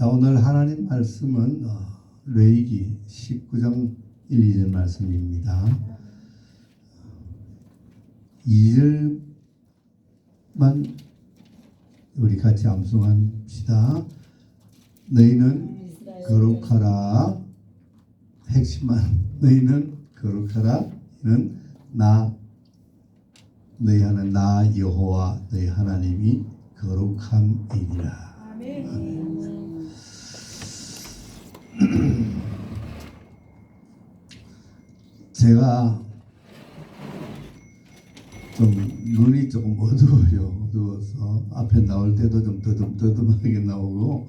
자, 오늘 하나님 말씀은 레위기 19장 1, 2절 말씀입니다. 2절만 우리 같이 암송합시다. 너희는 거룩하라. 핵심만 너희는 거룩하라. 너희는 너희 하나님 나 여호와 너희 하나님이 거룩함이니라. 아멘. 제가 좀 눈이 조금 어두워서 앞에 나올 때도 좀 더듬더듬하게 나오고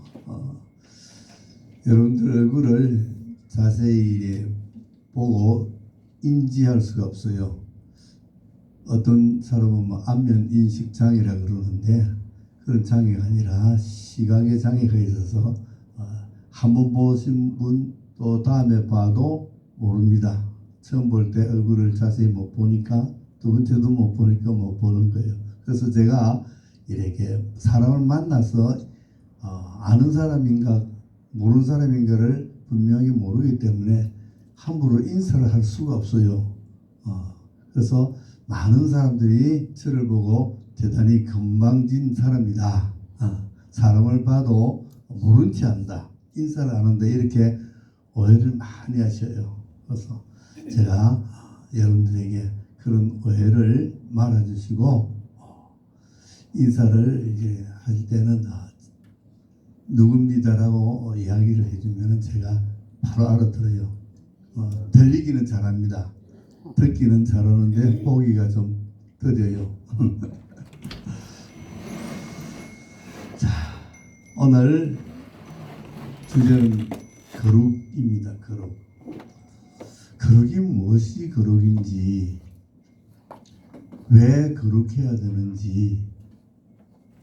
여러분들 얼굴을 자세히 보고 인지할 수가 없어요. 어떤 사람은 뭐 안면 인식 장애라 그러는데 그런 장애가 아니라 시각의 장애가 있어서 한번 보신 분 또 다음에 봐도 모릅니다. 처음 볼 때 얼굴을 자세히 못 보니까 두 번째도 못 보니까 못 보는 거예요. 그래서 제가 이렇게 사람을 만나서 아는 사람인가 모르는 사람인가를 분명히 모르기 때문에 함부로 인사를 할 수가 없어요. 그래서 많은 사람들이 저를 보고 대단히 건방진 사람이다. 사람을 봐도 모른 체 한다. 인사를 안 한다. 이렇게 오해를 많이 하셔요. 그래서 제가 여러분들에게 그런 오해를 말아주시고 인사를 이제 할 때는 누굽니다라고 이야기를 해주면 제가 바로 알아들어요. 들리기는 잘합니다. 듣기는 잘하는데 보기가 좀 더뎌요. 자, 오늘 주제는 거룩입니다. 거룩. 거룩이 무엇이 거룩인지, 왜 거룩해야 되는지,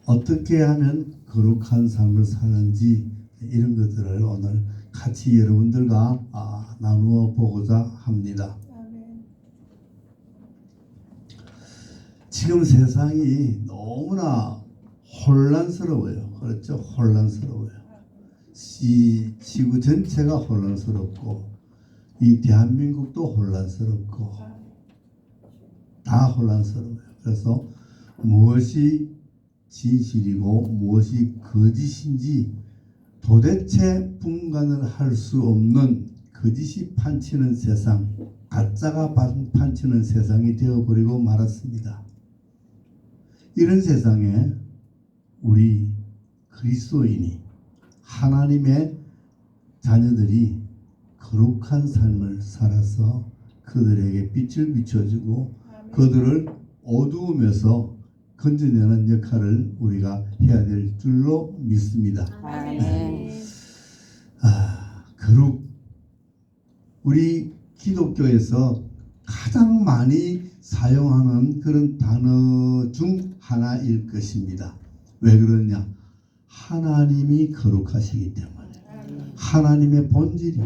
어떻게 하면 거룩한 삶을 사는지 이런 것들을 오늘 같이 여러분들과 나누어 보고자 합니다. 지금 세상이 너무나 혼란스러워요. 그렇죠? 혼란스러워요. 이 지구 전체가 혼란스럽고 이 대한민국도 혼란스럽고 다 혼란스러워요. 그래서 무엇이 진실이고 무엇이 거짓인지 도대체 분간을 할 수 없는 거짓이 판치는 세상, 가짜가 판치는 세상이 되어버리고 말았습니다. 이런 세상에 우리 그리스도인이 하나님의 자녀들이 거룩한 삶을 살아서 그들에게 빛을 비춰주고 그들을 어두움에서 건져내는 역할을 우리가 해야 될 줄로 믿습니다. 거룩. 우리 기독교에서 가장 많이 사용하는 그런 단어 중 하나일 것입니다. 왜 그러냐? 하나님이 거룩하시기 때문에. 하나님의 본질이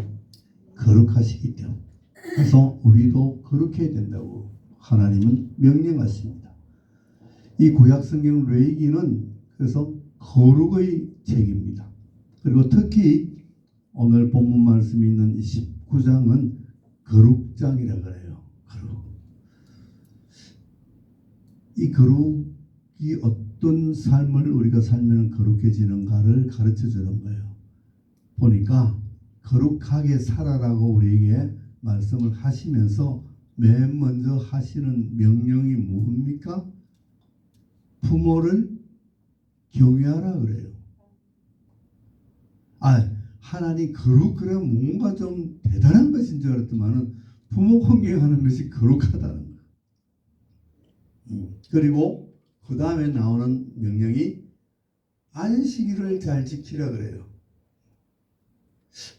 거룩하시기 때문에. 그래서 우리도 거룩해야 된다고 하나님은 명령하십니다. 이 구약 성경 레위기는 그래서 거룩의 책입니다. 그리고 특히 오늘 본문 말씀이 있는 19장은 거룩장이라 그래요. 거룩. 이 거룩이 어떤 삶을 우리가 살면 거룩해지는가를 가르쳐 주는 거예요. 보니까 거룩하게 살아라고 우리에게 말씀을 하시면서 맨 먼저 하시는 명령이 뭡니까? 부모를 경외하라 그래요. 하나님 거룩 그러면 뭔가 좀 대단한 것인 줄 알았더만은 부모 공경하는 것이 거룩하다는 거예요. 그리고 그 다음에 나오는 명령이 안식일을 잘 지키라 그래요.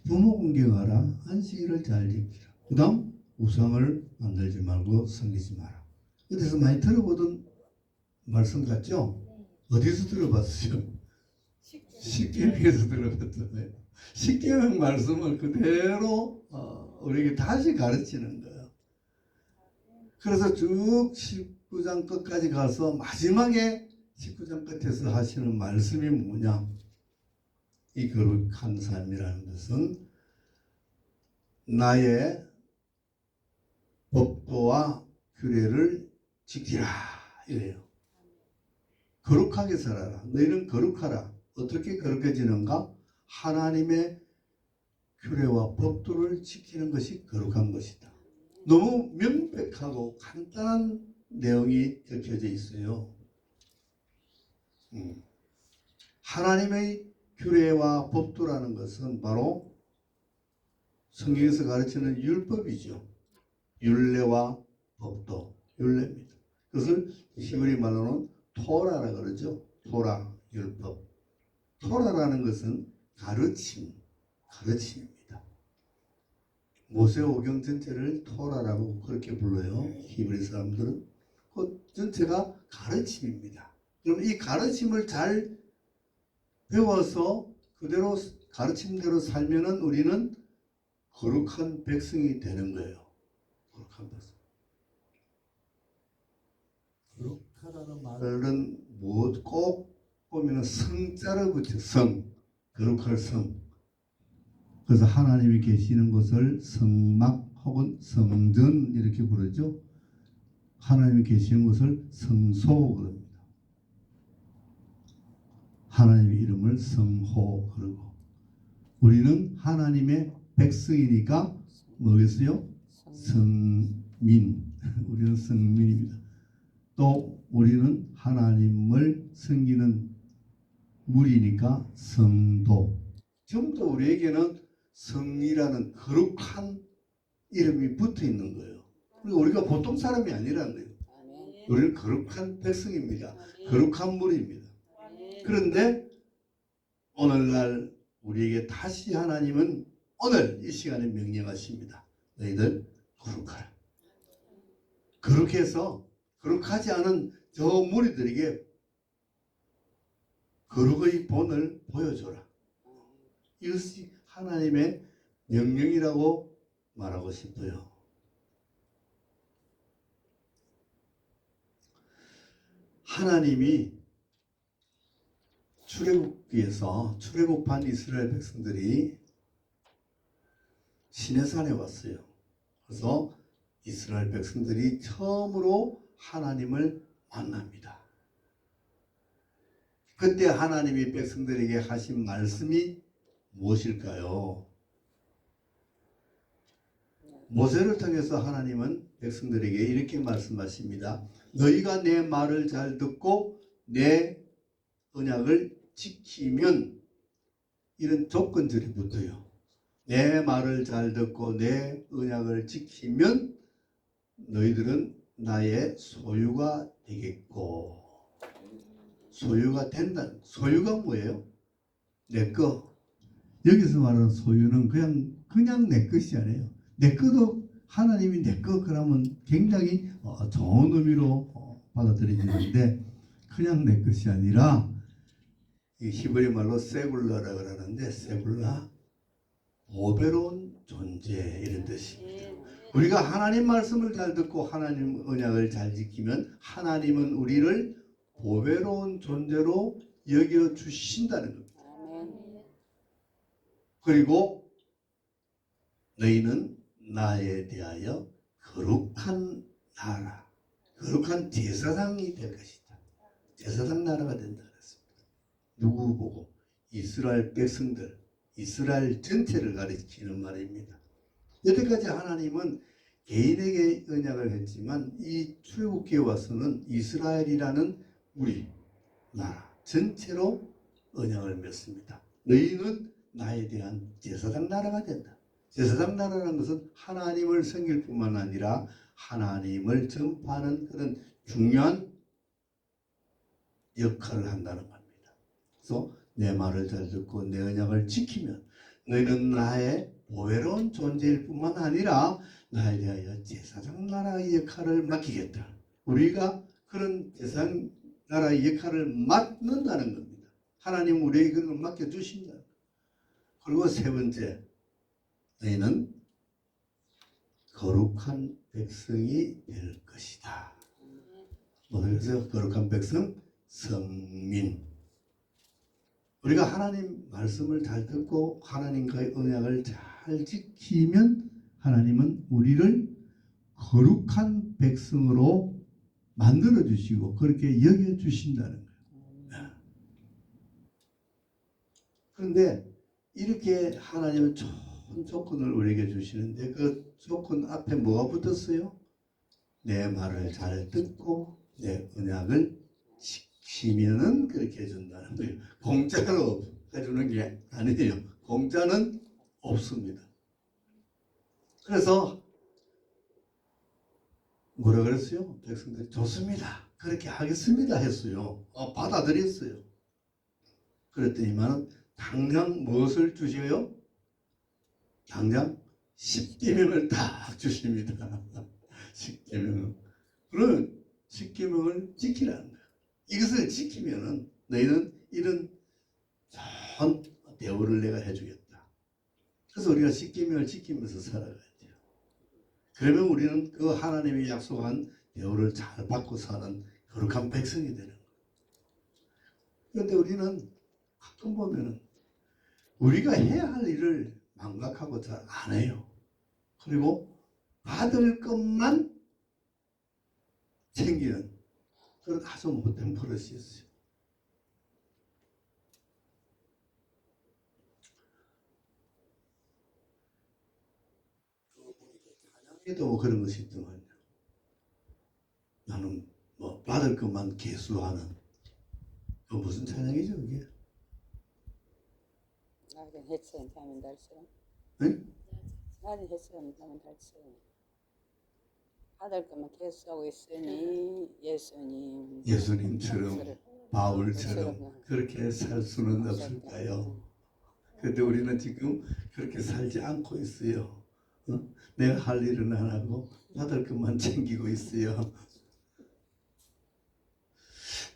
부모 공경하라. 안식일을 잘 지키라. 그 다음 우상을 만들지 말고 섬기지 마라. 그래서 많이 들어보던 말씀 같죠? 어디서 들어봤어요? 십계명에서 들어봤잖아요. 십계명 말씀을 그대로 우리에게 다시 가르치는 거예요. 그래서 쭉 19장 끝까지 가서 마지막에 19장 끝에서 하시는 말씀이 뭐냐? 이 거룩한 삶이라는 것은 나의 법도와 규례를 지키라 이래요. 거룩하게 살아라. 너희는 거룩하라. 어떻게 거룩해지는가? 하나님의 규례와 법도를 지키는 것이 거룩한 것이다. 너무 명백하고 간단한 내용이 적혀져 있어요. 하나님의 규례와 법도라는 것은 바로 성경에서 가르치는 율법이죠. 율례와 법도, 율례입니다. 그것을 히브리 말로는 토라라 그러죠. 토라, 율법. 토라라는 것은 가르침입니다. 모세오경 전체를 토라라고 그렇게 불러요. 히브리 사람들은. 그 전체가 가르침입니다. 그럼 이 가르침을 잘 배워서 그대로 가르침대로 살면은 우리는 거룩한 백성이 되는 거예요. 거룩한 백성. 거룩하다는 말은 꼭 보면은 성자를 붙여 거룩할 성. 그래서 하나님이 계시는 곳을 성막 혹은 성전 이렇게 부르죠. 하나님이 계시는 곳을 성소 그럽니다. 하나님의 이름을 성호 그러고 우리는 하나님의 백성이니까 뭐겠어요? 성민. 우리는 성민입니다. 또 우리는 하나님을 섬기는 무리니까 성도. 전부 다 우리에게는 성이라는 거룩한 이름이 붙어 있는 거예요. 우리가 보통 사람이 아니라는 거예요. 우리는 거룩한 백성입니다. 거룩한 무리입니다. 그런데 오늘날 우리에게 다시 하나님은 오늘 이 시간에 명령하십니다. 너희들 거룩하라. 거룩해서 거룩하지 않은 저 무리들에게 거룩의 본을 보여줘라. 이것이 하나님의 명령이라고 말하고 싶어요. 하나님이 출애굽기에서 출애굽한 이스라엘 백성들이 시내산에 왔어요. 그래서 이스라엘 백성들이 처음으로 하나님을 만납니다. 그때 하나님이 백성들에게 하신 말씀이 무엇일까요? 모세를 통해서 하나님은 백성들에게 이렇게 말씀하십니다. 너희가 내 말을 잘 듣고 내 언약을 지키면, 이런 조건들이 붙어요. 내 말을 잘 듣고 내 언약을 지키면 너희들은 나의 소유가 되겠고. 소유가 된다. 소유가 뭐예요? 내 거. 여기서 말하는 소유는 그냥 내 것이 아니에요. 내 것도 하나님이 내 거 그러면 굉장히 좋은 의미로 받아들여지는데, 그냥 내 것이 아니라 히브리 말로 세굴라라고 하는데, 세굴라 보배로운 존재 이런 뜻입니다. 우리가 하나님 말씀을 잘 듣고 하나님 언약을 잘 지키면 하나님은 우리를 보배로운 존재로 여겨 주신다는 겁니다. 그리고 너희는 나에 대하여 거룩한 나라, 거룩한 제사장이 될 것이다. 제사장 나라가 된다 그랬습니다. 누구 보고? 이스라엘 백성들, 이스라엘 전체를 가리키는 말입니다. 여태까지 하나님은 개인에게 언약을 했지만 이 출애굽기에 와서는 이스라엘이라는 우리 나라 전체로 언약을 맺습니다. 너희는 나에 대한 제사장 나라가 된다. 제사장 나라라는 것은 하나님을 섬길 뿐만 아니라 하나님을 전파하는 그런 중요한 역할을 한다는 겁니다. 그래서 내 말을 잘 듣고 내 언약을 지키면 너희는 나의 보배로운 존재일 뿐만 아니라 나에 대하여 제사장 나라의 역할을 맡기겠다. 우리가 그런 제사장 나라의 역할을 맡는다는 겁니다. 하나님 우리에게 그런 걸 맡겨주신다. 그리고 세 번째, 너희는 거룩한 백성이 될 것이다. 그래서 거룩한 백성, 성민. 우리가 하나님 말씀을 잘 듣고 하나님과의 언약을 잘 지키면 하나님은 우리를 거룩한 백성으로 만들어 주시고 그렇게 여겨 주신다는 거예요. 그런데 이렇게 하나님은 좋은 조건을 우리에게 주시는데 그 조건 앞에 뭐가 붙었어요? 내 말을 잘 듣고 내 언약을 지키면은 그렇게 해준다는 거예요. 공짜로 해주는 게 아니에요. 공짜는 없습니다. 그래서 뭐라 그랬어요? 백성들이 좋습니다. 그렇게 하겠습니다 했어요. 받아들였어요. 그랬더니만 당장 무엇을 주셔요? 당장 10계명을 딱 주십니다. 10계명을. 그러면 10계명을 지키라는 거예요. 이것을 지키면은 너희는 이런 좋은 대우를 내가 해주겠다. 그래서 우리가 10계명을 지키면서 살아가야 돼요. 그러면 우리는 그 하나님이 약속한 대우를 잘 받고 사는 거룩한 백성이 되는 거예요. 그런데 우리는 가끔 보면은 우리가 해야 할 일을 망각하고 잘 안 해요. 그리고 받을 것만 챙기는 그런 아주 못된 버릇이 있어요. 찬양에도 뭐 그런 것이 있더만요. 나는 뭐 받을 것만 계수하는 그 무슨 찬양이죠 그게? 낮은 햇살은 담은 달처럼. 네? 낮은 햇살은 담은 달처럼. 받을 것만 계수하고 있으니 예수님처럼 바울처럼 그렇게 살 수는 없을까요? 그런데 우리는 지금 그렇게 살지 않고 있어요. 내가 할 일은 안 하고 받을 것만 챙기고 있어요.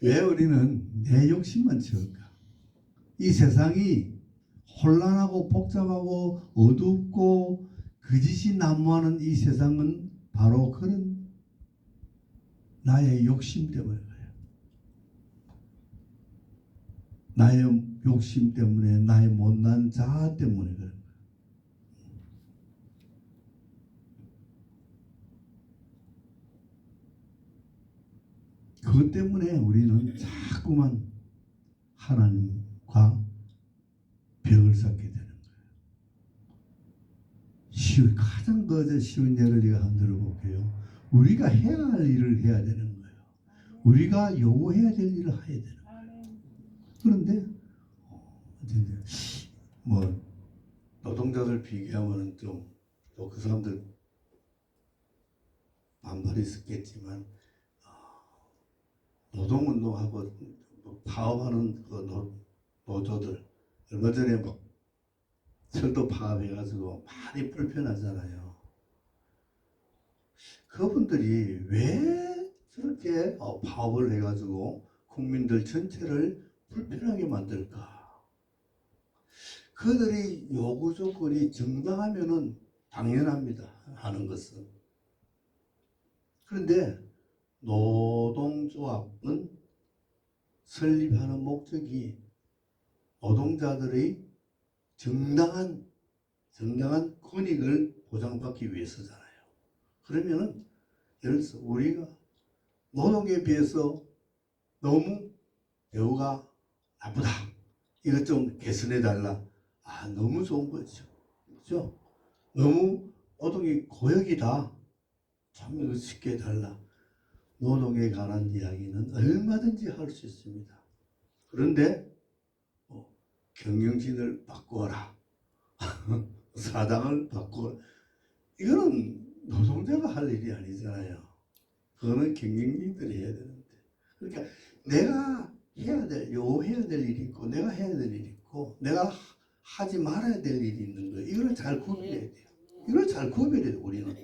왜 우리는 내 욕심만 채울까? 이 세상이 혼란하고 복잡하고 어둡고 거짓이 난무하는 이 세상은 바로 그런 나의 욕심 때문에 그래요. 나의 욕심 때문에 나의 못난 자아 때문에 그래요. 그것 때문에 우리는 자꾸만 하나님과 벽을 쌓게 되는 거예요. 가장 더 쉬운 예를 제가 한번 들어볼게요. 우리가 해야 할 일을 해야 되는 거예요. 우리가 요구해야 될 일을 해야 되는 거예요. 그런데 뭐 노동자들 비교하면 좀 또 그 사람들 반발이 있었겠지만 노동운동하고 파업하는 그 노조들 얼마 전에 막 철도 파업해가지고 많이 불편하잖아요. 그분들이 왜 저렇게 파업을 해가지고 국민들 전체를 불편하게 만들까? 그들의 요구 조건이 정당하면은 당연합니다. 하는 것은. 그런데 노동조합은 설립하는 목적이 노동자들의 정당한 권익을 보장받기 위해서잖아요. 그러면은 예를 들어서 우리가 노동에 비해서 너무 대우가 나쁘다. 이것 좀 개선해 달라. 너무 좋은 거죠. 그렇죠? 너무 노동이 고역이다. 참 이거 쉽게 해달라. 노동에 관한 이야기는 얼마든지 할 수 있습니다. 그런데 경영진을 바꾸어라. 사장을 바꾸어라. 이거는 노동자가 할 일이 아니잖아요. 그거는 경영진들이 해야 되는데. 그러니까 내가 해야 될 일이 있고 내가 해야 될 일이 있고 내가 하지 말아야 될 일이 있는 거예요. 이걸 잘 구별해야 돼요. 이걸 잘 구별해야 돼요. 우리는.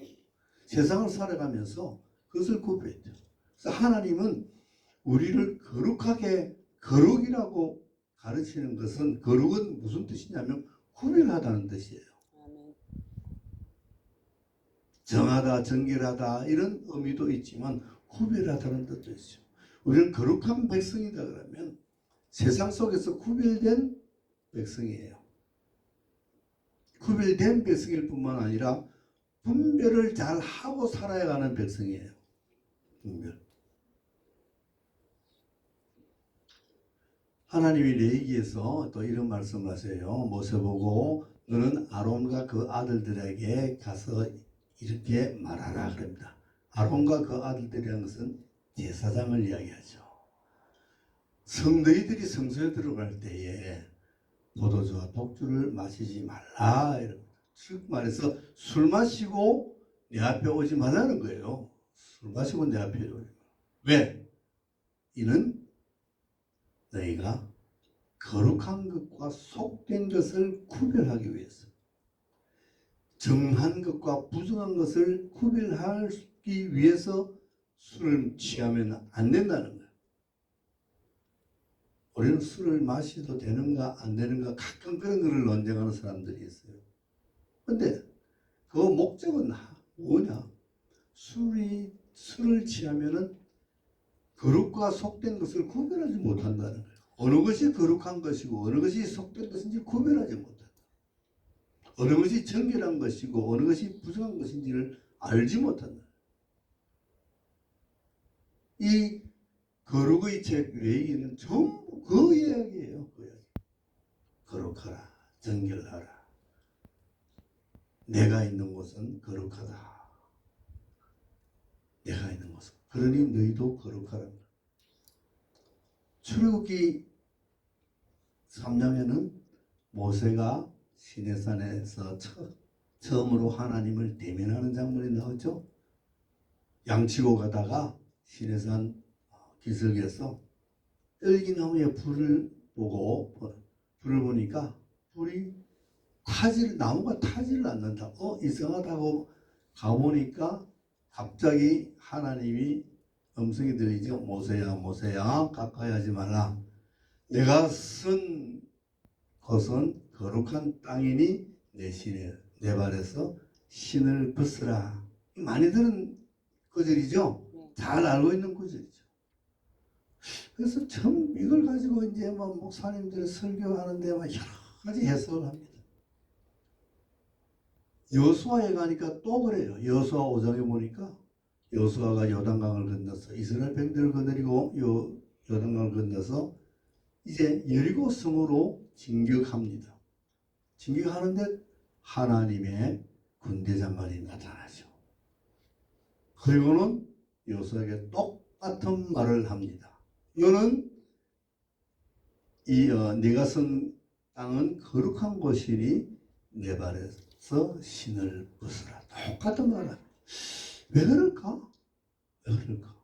세상을 살아가면서 그것을 구별해야 돼요. 그래서 하나님은 우리를 거룩하게 거룩이라고 가르치는 것은 거룩은 무슨 뜻이냐면 구별하다는 뜻이에요. 정하다, 정결하다 이런 의미도 있지만 구별하다는 뜻도 있어요. 우리는 거룩한 백성이다 그러면 세상 속에서 구별된 백성이에요. 구별된 백성일 뿐만 아니라 분별을 잘 하고 살아가는 백성이에요. 분별. 하나님이 레위기에서 또 이런 말씀하세요. 모세 보고 너는 아론과 그 아들들에게 가서 이렇게 말하라 그럽니다. 아론과 그 아들들이라는 것은 제사장을 이야기하죠. 너희들이 성소에 들어갈 때에 포도주와 독주를 마시지 말라. 즉 말해서 술 마시고 내 앞에 오지 말라는 거예요. 술 마시고 내 앞에 오지 말라. 왜? 이는 너희가 거룩한 것과 속된 것을 구별하기 위해서, 정한 것과 부정한 것을 구별하기 위해서 술을 취하면 안 된다는 거예요. 우리는 술을 마셔도 되는가 안 되는가 가끔 그런 것을 논쟁하는 사람들이 있어요. 근데 그 목적은 뭐냐? 술을 취하면은 거룩과 속된 것을 구별하지 못한다는 거예요. 어느 것이 거룩한 것이고 어느 것이 속된 것인지 구별하지 못한다. 어느 것이 정결한 것이고 어느 것이 부정한 것인지를 알지 못한다. 이 거룩의 책 레위기는 전부 그 이야기예요. 그 이야기. 거룩하라, 정결하라. 내가 있는 곳은 거룩하다. 내가 있는 곳은. 그러니 너희도 거룩하라. 출애굽기 3장에는 모세가 시내산에서 처음으로 하나님을 대면하는 장면이 나오죠. 양치고 가다가 시내산 기슭에서 떨기나무에 불을 보니까 불이 나무가 타지를 않는다. 이상하다고 가보니까 갑자기 하나님이 음성이 들리죠. 모세야, 모세야, 가까이 하지 말라. 내가 쓴 것은 거룩한 땅이니 내 발에서 신을 벗으라. 많이 들은 구절이죠. 잘 알고 있는 구절이죠. 그래서 참 이걸 가지고 이제 목사님들이 설교하는데 여러 가지 해석을 합니다. 여호수아에 가니까 또 그래요. 여호수아 5장에 보니까 여호수아가 요단강을 건너서 이스라엘 백성들을 거느리고 요단강을 건너서 이제 여리고 성으로 진격합니다. 진격하는데 하나님의 군대 장관이 나타나죠. 그리고는 여호수아에게 똑같은 말을 합니다. 너는 네가 선 땅은 거룩한 곳이니 내 발에서 신을 벗으라. 똑같은 말을 합니다. 왜 그럴까? 왜 그럴까?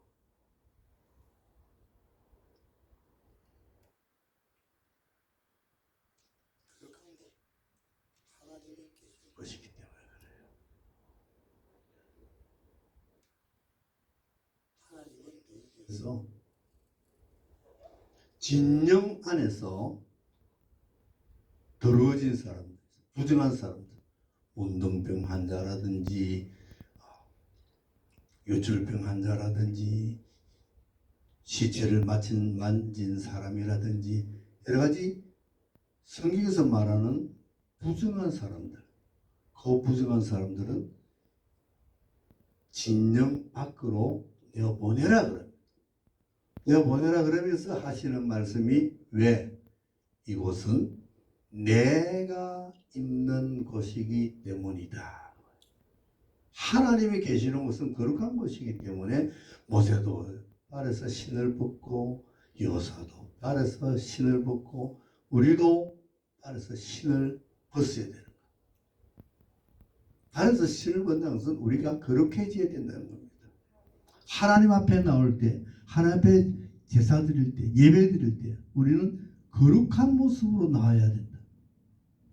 하나님이 계신 것이기 때문에 그래요. 하나님은 그래서 진영 안에서 더러워진 사람들, 부정한 사람들, 운동병 환자라든지 요출병 환자라든지 시체를 만진 사람이라든지 여러 가지 성경에서 말하는 부정한 사람들, 그 부정한 사람들은 진영 밖으로 내어보내라 그럽니다. 내어보내라 그러면서 하시는 말씀이 왜? 이곳은 내가 있는 곳이기 때문이다. 하나님이 계시는 곳은 거룩한 곳이기 때문에 모세도 발에서 신을 벗고 여호수아도 발에서 신을 벗고 우리도 발에서 신을 벗어야 되는 거예요. 발에서 신을 벗는 것은 우리가 거룩해져야 된다는 겁니다. 하나님 앞에 나올 때, 하나님 앞에 제사 드릴 때, 예배 드릴 때 우리는 거룩한 모습으로 나와야 된다.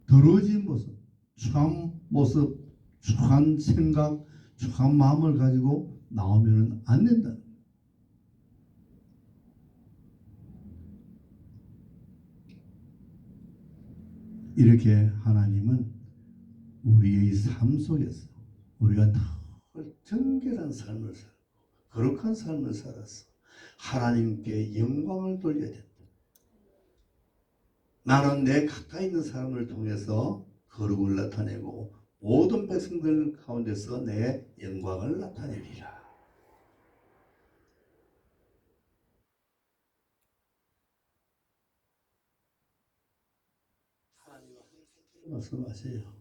더러워진 모습, 추한 모습, 추한 생각, 추한 마음을 가지고 나오면 안 된다. 이렇게 하나님은 우리의 삶 속에서 우리가 늘 정결한 삶을 살고 거룩한 삶을 살아서 하나님께 영광을 돌려야 된다. 나는 내 가까이 있는 사람을 통해서 거룩을 나타내고 모든 백성들 가운데서 내 영광을 나타내리라. 하나님은 항상 말씀하세요.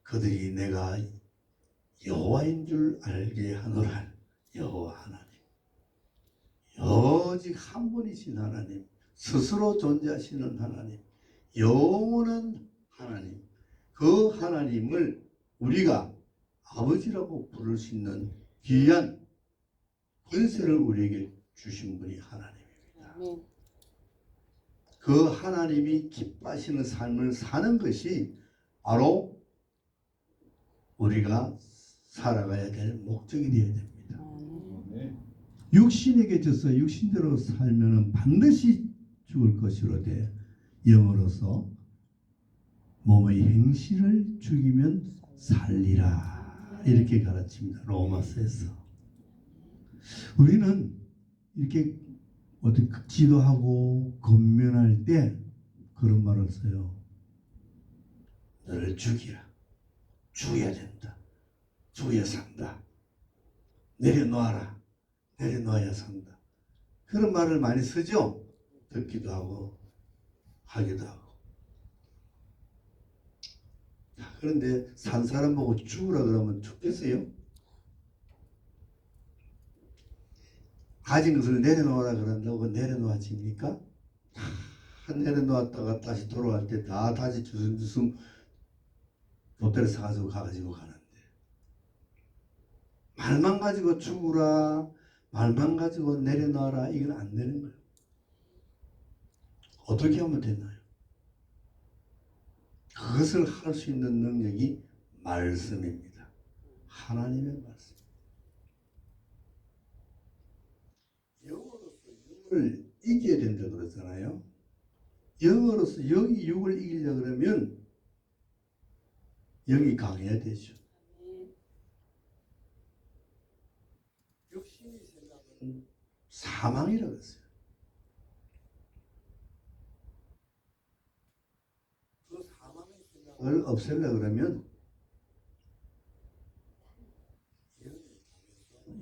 그들이 내가 여호와인 줄 알게 하노라. 여호와 하나님, 오직 한 분이신 하나님, 스스로 존재하시는 하나님, 영원한 하나님, 그 하나님을 우리가 아버지라고 부를 수 있는 귀한 권세를 우리에게 주신 분이 하나님입니다. 아멘. 그 하나님이 기뻐하시는 삶을 사는 것이 바로 우리가 살아가야 될 목적이 되어야 됩니다. 육신에게 져서 육신대로 살면 반드시 죽을 것이로되 영으로서 몸의 행실을 죽이면 살리라, 이렇게 가르칩니다. 로마서에서. 우리는 이렇게 어떻게 기도하고 권면할 때 그런 말을 써요. 너를 죽이라. 죽여야 된다. 죽여야 산다. 내려놓아라. 내려놓아야 산다. 그런 말을 많이 쓰죠. 듣기도 하고 하기도 하고. 그런데 산 사람 보고 죽으라 그러면 죽겠어요? 가진 것을 내려놓으라 그런다고 내려놓아집니까? 다 내려놓았다가 다시 돌아갈 때 다 다시 주섬주섬 롯데를 사가지고 가가지고 가는데, 말만 가지고 죽으라, 말만 가지고 내려놔라, 이건 안 되는 거예요. 어떻게 하면 되나요? 그것을 할 수 있는 능력이 말씀입니다. 하나님의 말씀. 영으로서 육을 이겨야 된다 그러잖아요. 영으로서 영이 육을 이기려고 그러면 영이 강해야 되죠. 육신의 생각은 사망이라고 했어요. 그 사망의 생각을 없애려고 그러면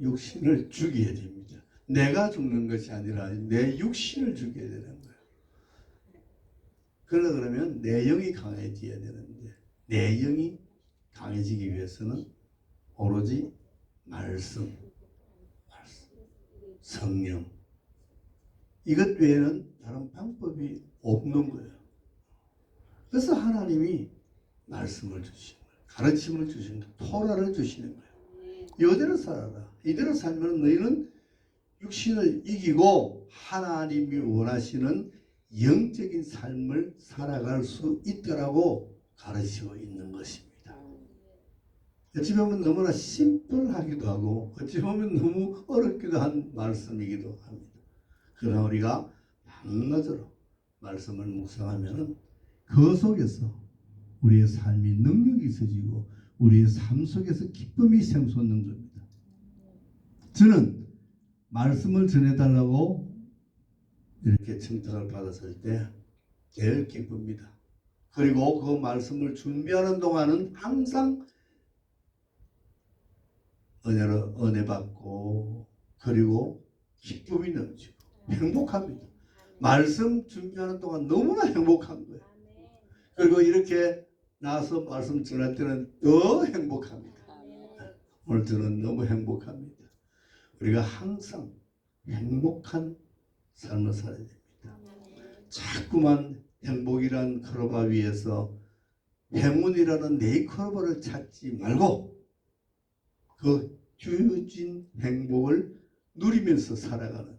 육신을 죽여야 됩니다. 내가 죽는 것이 아니라 내 육신을 죽여야 되는 거예요. 그러려 그러면 내 영이 강해져야 되는데, 내 영이 강해지기 위해서는 오로지 말씀, 성령, 이것 외에는 다른 방법이 없는 거예요. 그래서 하나님이 말씀을 주시는 거예요. 가르침을 주시는 거예요. 토라를 주시는 거예요. 이대로 살아라. 이대로 살면 너희는 육신을 이기고 하나님이 원하시는 영적인 삶을 살아갈 수 있더라고 가르치고 있는 것입니다. 어찌 보면 너무나 심플하기도 하고 어찌 보면 너무 어렵기도 한 말씀이기도 합니다. 그러나 우리가 한가지로 말씀을 묵상하면 그 속에서 우리의 삶이 능력이 있어지고 우리의 삶 속에서 기쁨이 샘솟는 겁니다. 저는 말씀을 전해달라고 이렇게 청탁을 받았을 때 제일 기쁩니다. 그리고 그 말씀을 준비하는 동안은 항상 은혜 받고 그리고 기쁨이 넘치고 행복합니다. 말씀 준비하는 동안 너무나 행복한 거예요. 그리고 이렇게 나와서 말씀 전할 때는 더 행복합니다. 오늘 저는 너무 행복합니다. 우리가 항상 행복한 삶을 살아야 됩니다. 자꾸만 행복이란 크로바 위에서 행운이라는 네이크로바를 찾지 말고 그 주어진 행복을 누리면서 살아가는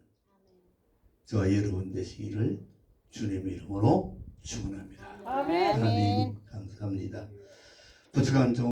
저와 여러분 되시기를 주님의 이름으로 축원합니다. 아멘. 하나님 감사합니다. 부족한 종